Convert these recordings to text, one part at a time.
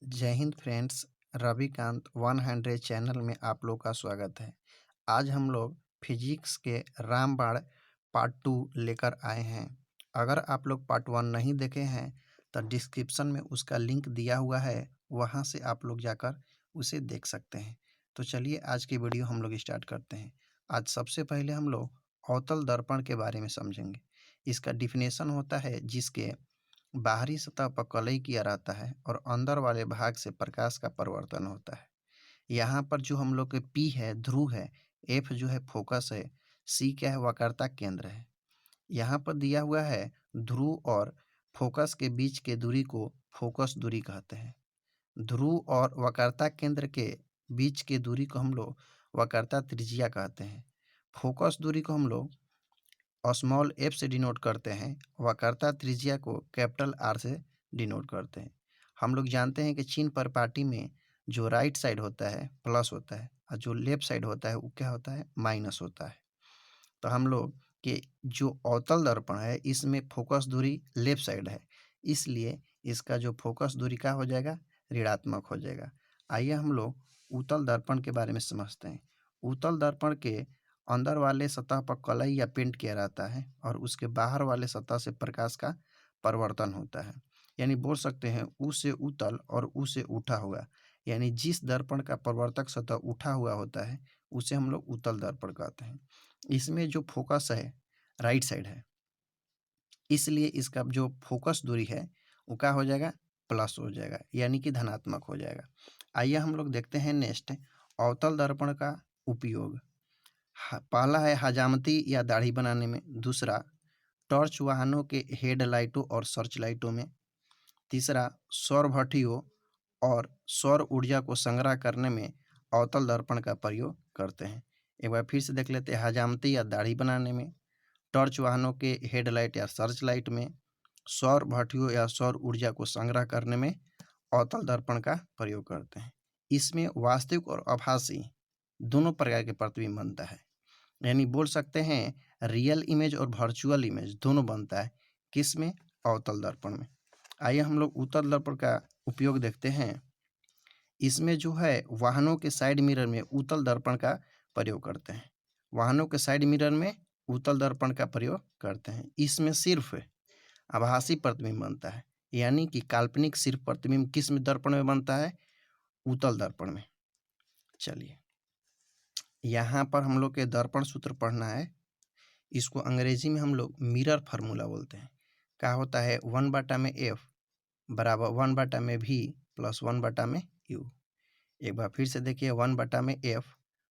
जय Hind friends. Ravikant 100 channel में आप लोग का स्वागत है। आज हम लोग फिजिक्स के रामबाण पार्ट 2 लेकर आए हैं। अगर आप लोग पार्ट 1 नहीं देखे हैं तो डिस्क्रिप्शन में उसका लिंक दिया हुआ है, वहां से आप लोग जाकर उसे देख सकते हैं। तो चलिए आज की वीडियो हम लोग स्टार्ट करते हैं। आज सबसे पहले हम लोग अवतल दर्पण के बारे में समझेंगे। इसका डिफिनेशन होता है जिसके बाहरी सतह पर कलई किया रहता है और अंदर वाले भाग से प्रकाश का परिवर्तन होता है। यहाँ पर जो हम लोग के पी है ध्रुव है, एफ जो है फोकस है, सी क्या है वक्रता केंद्र है। यहाँ पर दिया हुआ है ध्रुव और फोकस के बीच के दूरी को फोकस दूरी कहते हैं। ध्रुव और वक्रता केंद्र के बीच के दूरी को हम लोग वक्रता त्रिज्या कहते हैं। फोकस दूरी को हम लोग स्मॉल एफ से डिनोट करते हैं। वक्रता त्रिज्या को कैपिटल आर से डिनोट करते हैं। हम लोग जानते हैं कि चिन्ह पर पार्टी में जो राइट साइड होता है प्लस होता है और जो लेफ्ट साइड होता है वो क्या होता है माइनस होता है। तो हम लोग के जो अवतल दर्पण है इसमें फोकस दूरी लेफ्ट साइड है, इसलिए इसका जो फोकस दूरी का हो जाएगा ऋणात्मक हो जाएगा। आइए हम लोग उत्तल दर्पण के बारे में समझते हैं। उत्तल दर्पण के अंदर वाले सतह पर कलई या पेंट किया रहता है और उसके बाहर वाले सतह से प्रकाश का परिवर्तन होता है। यानी बोल सकते हैं उ से उत्तल और उ से उठा हुआ। यानी जिस दर्पण का प्रवर्तक सतह उठा हुआ होता है उसे हम लोग उत्तल दर्पण कहते हैं। इसमें जो फोकस है राइट साइड है, इसलिए इसका जो फोकस दूरी है वो क्या हो जाएगा प्लस हो जाएगा, यानी कि धनात्मक हो जाएगा। आइए हम लोग देखते हैं नेक्स्ट अवतल दर्पण का उपयोग। पहला है हजामती या दाढ़ी बनाने में, दूसरा टॉर्च वाहनों के हेडलाइटों और सर्च लाइटों में, तीसरा सौर भट्टियों और सौर ऊर्जा को संग्रह करने में अवतल दर्पण का प्रयोग करते हैं। एक बार फिर से देख लेते हैं। हजामती या दाढ़ी बनाने में, टॉर्च वाहनों के हेडलाइट या सर्च लाइट में, सौर भट्टियों या सौर ऊर्जा को संग्रह करने में अवतल दर्पण का प्रयोग करते हैं। इसमें वास्तविक और आभासी दोनों प्रकार के प्रतिबिंब बनता है। यानी बोल सकते हैं रियल इमेज और वर्चुअल इमेज दोनों बनता है किस में अवतल दर्पण में। आइए हम लोग उत्तल दर्पण का उपयोग देखते हैं। इसमें जो है वाहनों के साइड मिरर में उत्तल दर्पण का प्रयोग करते हैं। वाहनों के साइड मिरर में उत्तल दर्पण का प्रयोग करते हैं। इसमें सिर्फ आभासी प्रतिबिंब बनता है, यानी कि काल्पनिक सिर्फ प्रतिबिंब किस में दर्पण में बनता है उत्तल दर्पण में। चलिए यहाँ पर हम लोग के दर्पण सूत्र पढ़ना है। इसको अंग्रेजी में हम लोग मिरर फार्मूला बोलते हैं। क्या होता है 1/f बराबर 1/v प्लस 1/में u। एक बार फिर से देखिए 1/f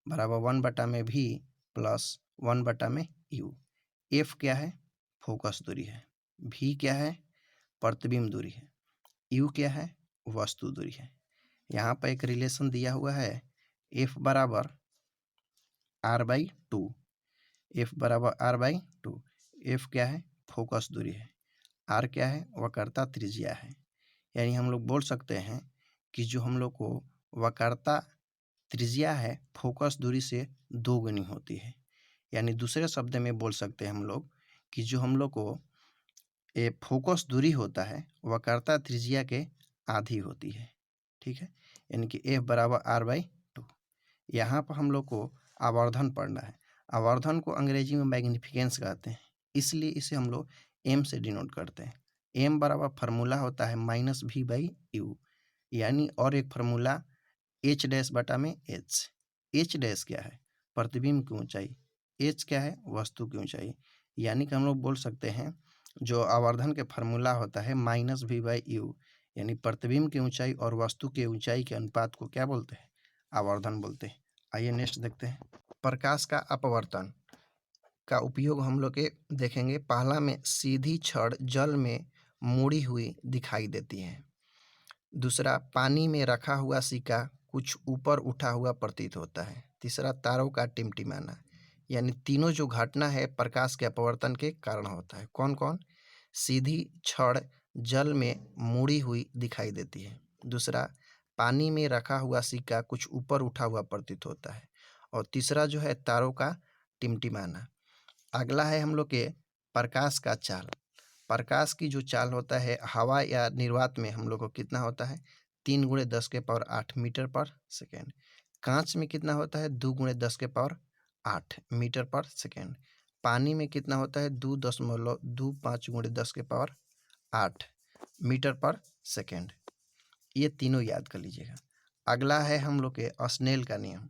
बराबर 1/v प्लस 1/में u। f क्या है फोकस दूरी है, v क्या है प्रतिबिंब दूरी है, u क्या है वस्तु दूरी है। यहाँ पर एक रिलेशन दिया हुआ है f बराबर r/2। f बराबर r/2। f क्या है फोकस दूरी है, r क्या है वक्रता त्रिज्या है। यानी हम लोग बोल सकते हैं कि जो हम लोग को वक्रता त्रिज्या है फोकस दूरी से 2 गुनी होती है। यानी दूसरे शब्द में बोल सकते हैं हम लोग कि जो हम लोग को फोकस दूरी होता है वक्रता त्रिज्या के आधी होती है। ठीक है, यानी कि f बराबर r/2। यहाँ पर हम लोग को आवर्धन पढ़ना है। आवर्धन को अंग्रेजी में मैग्निफिकेंस कहते हैं, इसलिए इसे हम लोग m से डिनोट करते हैं। m बराबर फार्मूला होता है -v/u, यानी और एक फार्मूला h' h' क्या है प्रतिबिंब की ऊंचाई, h क्या है वस्तु की ऊंचाई। यानी कि हम लोग बोल सकते हैं जो आवर्धन के फार्मूला होता है -v/u, यानी प्रतिबिंब की ऊंचाई और वस्तु की ऊंचाई के अनुपात को क्या बोलते हैं आवर्धन बोलते हैं। आइए नेक्स्ट देखते हैं। प्रकाश का अपवर्तन का उपयोग हम लोग के देखेंगे। पहला में सीधी छड़ जल में मुड़ी हुई दिखाई देती है। दूसरा पानी में रखा हुआ सिक्का कुछ ऊपर उठा हुआ प्रतीत होता है। तीसरा तारों का टिमटिमाना। यानी तीनों जो घटना है प्रकाश के अपवर्तन के कारण होता है। कौन कौन? सीधी छड़ जल में मुड़ी हुई दिखाई देती है, दूसरा पानी में रखा हुआ सिक्का कुछ ऊपर उठा हुआ प्रतीत होता है, और तीसरा जो है तारों का टिमटिमाना। अगला है हम लोग के प्रकाश का चाल। प्रकाश की जो चाल होता है हवा या निर्वात में हम लोग को कितना होता है 3 × 10⁸ मीटर पर सेकेंड। कांच में कितना होता है 2 × 10⁸ मीटर पर सेकेंड। पानी में कितना होता है 2.25 × 10⁸ मीटर पर सेकेंड। ये तीनों याद कर लीजिएगा। अगला है हम लोग के स्नेल का नियम।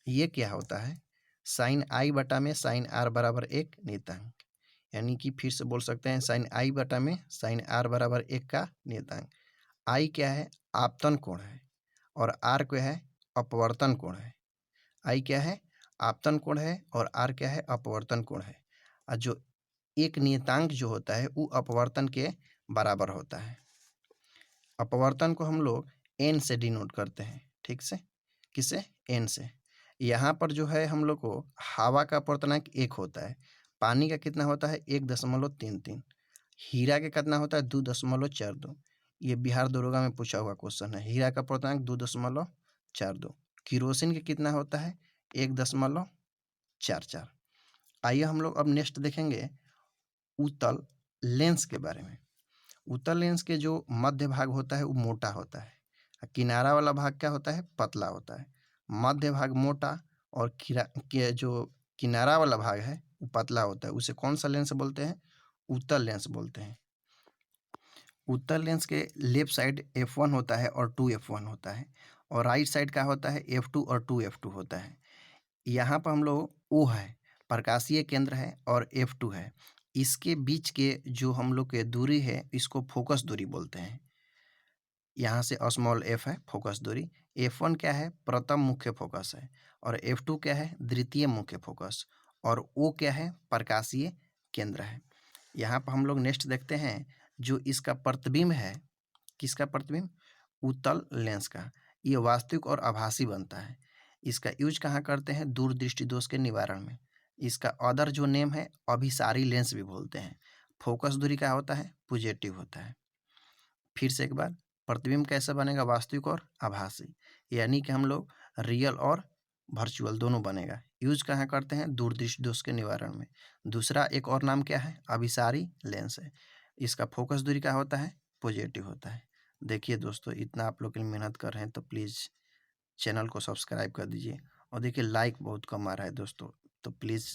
ये क्या होता है, साइन आई बटा में साइन आर बराबर 1 नियतांक, यानी कि फिर से बोल सकते हैं साइन आई बटा में साइन आर बराबर 1 का नियतांक। आई क्या है, आपतन कोण है, और आर क्या है, अपवर्तन कोण है। आई क्या है, आपतन कोण है, और आर क्या है, अपवर्तन कोण है। और जो एक नियतांक जो होता है वो अपवर्तन के बराबर होता है। अपवर्तन को हम लोग एन से डिनोट करते हैं, ठीक से, किसे, एन से। यहाँ पर जो है हम लोग को हवा का अपवर्तनांक 1 होता है, पानी का कितना होता है 1.33, हीरा के कितना होता है 2.42। ये बिहार दरोगा में पूछा हुआ क्वेश्चन है। हीरा का अपवर्तनांक 2.42। किरोसिन के कितना होता है 1.44। आइए हम लोग अब नेक्स्ट देखेंगे उत्तल लेंस के बारे में। उत्तल लेंस के जो मध्य भाग होता है वो मोटा होता है, किनारा वाला भाग क्या होता है, पतला होता है। मध्य भाग मोटा और जो किनारा वाला भाग है वो पतला होता है। उसे कौन सा लेंस बोलते हैं, उत्तल लेंस बोलते हैं। उत्तल लेंस के लेफ्ट साइड f1 होता है और 2f1 होता है, और राइट साइड का होता है f2 और 2f2 होता है। यहाँ पर हम लोग O है, प्रकाशीय केंद्र है, और f2 है। इसके बीच के जो हम लोग के दूरी है इसको फोकस दूरी बोलते हैं। यहाँ से स्मॉल f है फोकस दूरी। f1 क्या है, प्रथम मुख्य फोकस है, और f2 क्या है, द्वितीय मुख्य फोकस, और O क्या है, प्रकाशीय केंद्र है। यहाँ पर हम लोग नेक्स्ट देखते हैं जो इसका प्रतिबिंब है, किसका प्रतिबिंब, उत्तल लेंस का। ये वास्तविक और आभासी बनता है। इसका यूज कहाँ करते हैं, दूरदृष्टि दोष के निवारण में। इसका अदर जो नेम है अभिसारी लेंस भी बोलते हैं। फोकस दूरी का होता है पॉजिटिव होता है। फिर से एक बार, प्रतिबिंब कैसे बनेगा, वास्तविक और आभासी, यानी कि हम लोग रियल और वर्चुअल दोनों बनेगा। यूज कहाँ करते हैं, दूरदृष्टि दोष के निवारण में। दूसरा एक और नाम क्या है, अभिसारी लेंस है। इसका फोकस दूरी का होता है पॉजिटिव होता है। देखिए दोस्तों, इतना आप लोग के लिए मेहनत कर रहे हैं तो प्लीज़ चैनल को सब्सक्राइब कर दीजिए। और देखिए लाइक बहुत कम आ रहा है दोस्तों, तो प्लीज़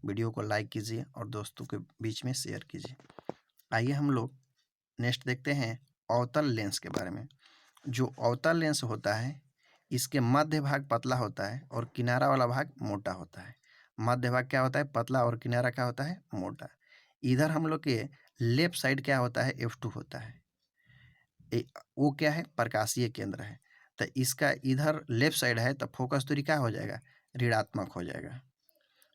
वीडियो को लाइक कीजिए और दोस्तों के बीच में शेयर कीजिए। आइए हम लोग नेक्स्ट देखते हैं अवतल लेंस के बारे में। जो अवतल लेंस होता है इसके मध्य भाग पतला होता है और किनारा वाला भाग मोटा होता है। मध्य भाग क्या होता है, पतला, और किनारा क्या होता है, मोटा। इधर हम लोग के लेफ्ट साइड क्या होता है, f2 होता है। वो क्या है, प्रकाशीय केंद्र है। तो इसका इधर लेफ्ट साइड है तो फोकस दूरी क्या हो जाएगा, ऋणात्मक हो जाएगा।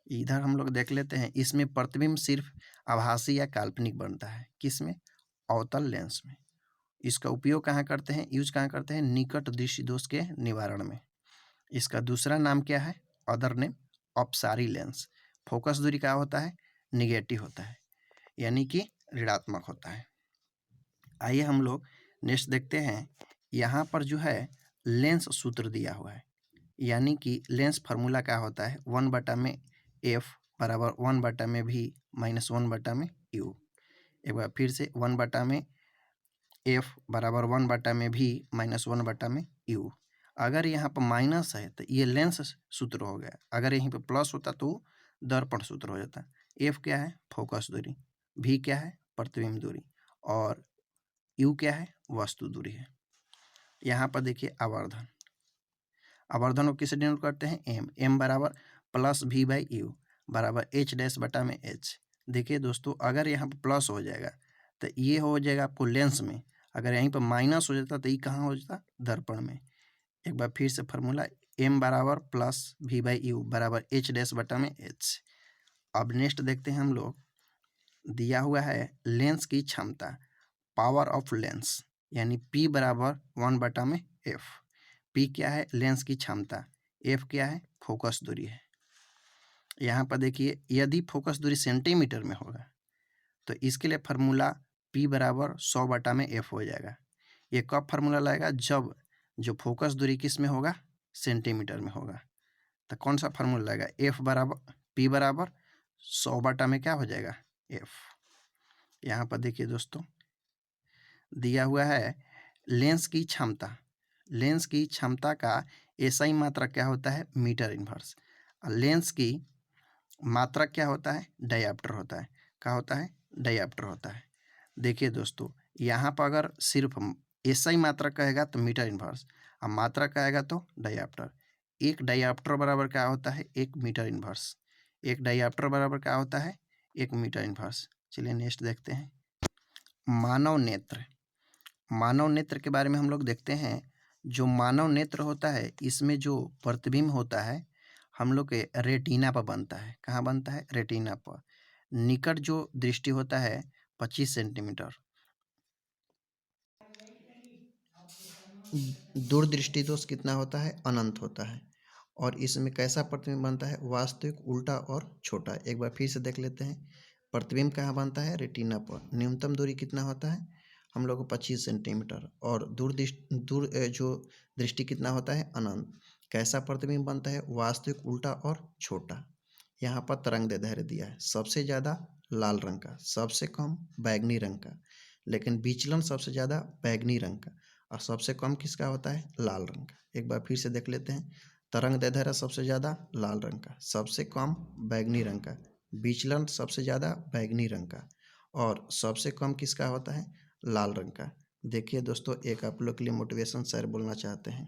इधर हम लोग देख लेते हैं, इसमें प्रतिबिंब सिर्फ आभासी या काल्पनिक बनता है, किसमें, अवतल लेंस में। इसका उपयोग कहाँ करते हैं, यूज कहाँ करते हैं, निकट दृष्टि दोष के निवारण में। इसका दूसरा नाम क्या है, अदर नेम अपसारी लेंस। फोकस दूरी क्या होता है, निगेटिव होता है, यानी कि ऋणात्मक होता है। आइए हम लोग नेक्स्ट देखते हैं। यहाँ पर जो है लेंस सूत्र दिया हुआ है, यानी कि लेंस फार्मूला क्या होता है, 1/f बराबर 1/v माइनस 1/u। एक बार फिर से 1/f बराबर 1/v माइनस 1/u। अगर यहाँ पर माइनस है तो ये लेंस सूत्र हो गया, अगर यहीं पे प्लस होता तो दर्पण सूत्र हो जाता। f क्या है, फोकस दूरी, v क्या है, प्रतिबिंब दूरी, और u क्या है, वस्तु दूरी है। यहाँ पर देखिए आवर्धन, आवर्धन को किसे डिनोट करते हैं, m बराबर प्लस v/u बराबर h'/h। देखिए दोस्तों, अगर यहाँ पर प्लस हो जाएगा तो ये हो जाएगा आपको लेंस में, अगर यहीं पर माइनस हो जाता तो ये कहाँ हो जाता, दर्पण में। एक बार फिर से फार्मूला, m बराबर प्लस v/u बराबर h'/h। अब नेक्स्ट देखते हैं हम लोग, दिया हुआ है लेंस की क्षमता, पावर ऑफ लेंस, यानी P बराबर 1/f। P क्या है, लेंस की क्षमता, F क्या है, फोकस दूरी है। यहाँ पर देखिए, यदि फोकस दूरी सेंटीमीटर में होगा तो इसके लिए फार्मूला P बराबर 100/f हो जाएगा। ये कब फार्मूला लाएगा, जब जो फोकस दूरी किस में होगा, सेंटीमीटर में होगा। तो कौन सा फार्मूला लाएगा, F बराबर P बराबर 100 में क्या हो जाएगा, F। यहाँ पर देखिए दोस्तों, दिया हुआ है लेंस की क्षमता, लेंस की क्षमता का एसआई मात्रक क्या होता है? Metre inverse. लेंस की मात्रक क्या होता है? डायऑप्टर होता है। क्या होता है? डायऑप्टर होता है। देखिए दोस्तों, यहाँ पर अगर सिर्फ एसआई मात्रक कहेगा तो मीटर इनवर्स, और मात्रक कहेगा तो डायऑप्टर। एक डायऑप्टर बराबर क्या होता है? 1 मीटर इनवर्स। एक डायऑप्टर बराबर क्या होता है? 1 मीटर इनवर्स। चलिए नेक्स्ट देखते हैं। मानव नेत्र। मानव नेत्र के बारे में हम लोग देखते हैं। जो मानव नेत्र होता है, इसमें जो प्रतिबिंब होता है हम लोग के रेटिना पर बनता है। कहाँ बनता है? रेटिना पर। निकट जो दृष्टि होता है 25 सेंटीमीटर, दूरदृष्टि दोष कितना होता है? अनंत होता है। और इसमें कैसा प्रतिबिंब बनता है? वास्तविक, उल्टा और छोटा। एक बार फिर से देख लेते हैं। प्रतिबिंब कहाँ बनता है? रेटिना पर। न्यूनतम दूरी कितना होता है हम लोग को? 25 सेंटीमीटर। और जो दृष्टि कितना होता है? अनंत। कैसा प्रतिबिंब बनता है? वास्तविक, उल्टा और छोटा। यहाँ पर तरंग दैर्ध्य दिया है। सबसे ज़्यादा लाल रंग का, सबसे कम बैगनी रंग का, लेकिन विचलन सबसे ज़्यादा बैगनी रंग का, और सबसे कम किसका होता है? लाल रंग का। एक बार फिर से देख लेते हैं। तरंग दैर्ध्य सबसे ज़्यादा लाल रंग का, सबसे कम बैगनी रंग का, विचलन सबसे ज़्यादा बैगनी रंग का, और सबसे कम किसका होता है? लाल रंग का। देखिए दोस्तों, एक आप लोग के लिए मोटिवेशन शेर बोलना चाहते हैं।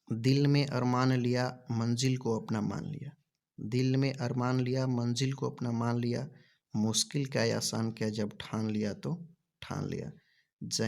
दिल में अरमान लिया, मंजिल को अपना मान लिया। दिल में अरमान लिया, मंजिल को अपना मान लिया। मुश्किल क्या आसान क्या, जब ठान लिया तो ठान लिया। जय